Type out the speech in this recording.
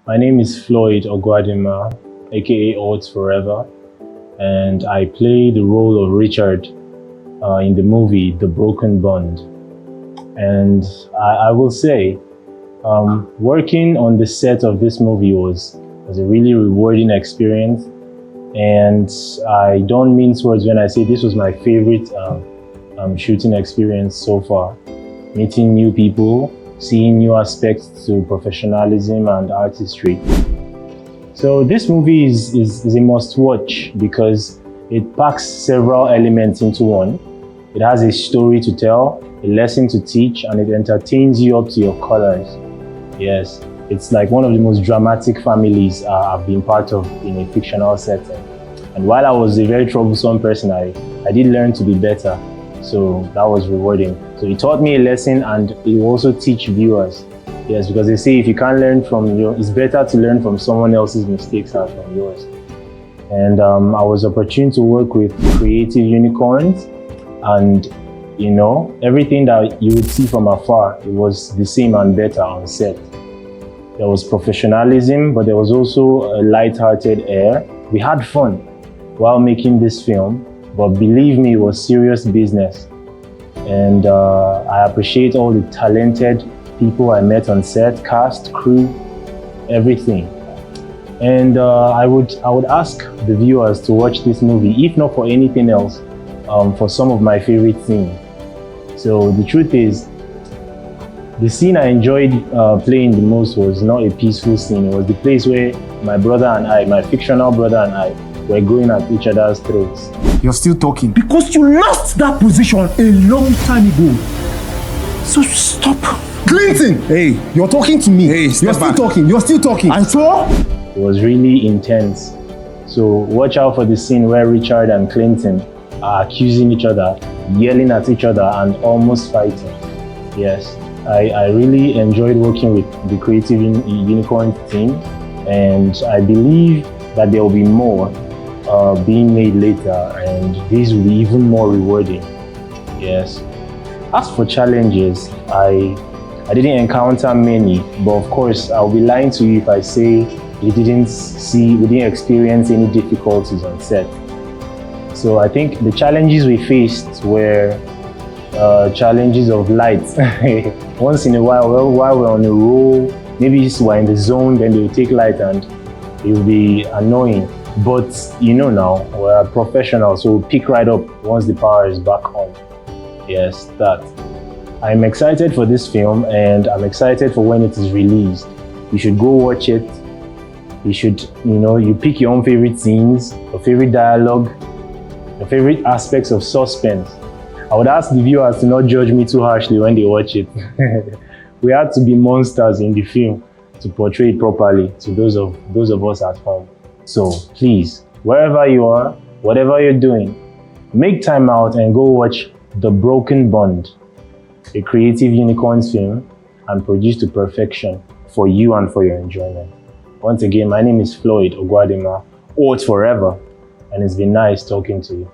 My name is FLOYD OGUADINMA, aka Odds Forever, and I play the role of Richard in the movie The Broken Bond. And I will say, working on the set of this movie was a really rewarding experience. And I don't mince words when I say this was my favorite shooting experience so far. Meeting new people, seeing new aspects to professionalism and artistry. So this movie is a must-watch because it packs several elements into one. It has a story to tell, a lesson to teach, and it entertains you up to your colors. Yes, it's like one of the most dramatic families I've been part of in a fictional setting. And while I was a very troublesome person, I did learn to be better. So that was rewarding. So it taught me a lesson, and it will also teach viewers. Yes, because they say if you can't learn from it's better to learn from someone else's mistakes than from yours. And I was opportune to work with creative unicorns, and everything that you would see from afar, it was the same and better on set. There was professionalism, but there was also a light-hearted air. We had fun while making this film, but believe me, it was serious business. And I appreciate all the talented people I met on set, cast, crew, everything. And I would ask the viewers to watch this movie, if not for anything else, for some of my favorite scenes. So the truth is, the scene I enjoyed playing the most was not a peaceful scene. It was the place where my brother and I, my fictional brother and I, were going at each other's throats. You're still talking because you lost that position a long time ago. So stop. Clinton! Hey, you're talking to me. Hey, you're still talking. You're still talking. And so? It was really intense. So watch out for the scene where Richard and Clinton are accusing each other, yelling at each other, and almost fighting. Yes, I really enjoyed working with the Creative Unicorn team, and I believe that there will be more being made later, and these will be even more rewarding. Yes. As for challenges, I didn't encounter many, but of course I'll be lying to you if I say we didn't experience any difficulties on set. So I think the challenges we faced were challenges of light. Once in a while we're on a roll, maybe we're in the zone, then they'll take light and it will be annoying. But now, we're professionals, so we'll pick right up once the power is back on. Yes, that. I'm excited for this film, and I'm excited for when it is released. You should go watch it. You should, you pick your own favorite scenes, your favorite dialogue, your favorite aspects of suspense. I would ask the viewers to not judge me too harshly when they watch it. We had to be monsters in the film to portray it properly to those of us at home. So please, wherever you are, whatever you're doing, make time out and go watch The Broken Bond, a Creative Unicorns film, and produced to perfection for you and for your enjoyment. Once again, my name is FLOYD OGUADINMA, Odds Forever, and it's been nice talking to you.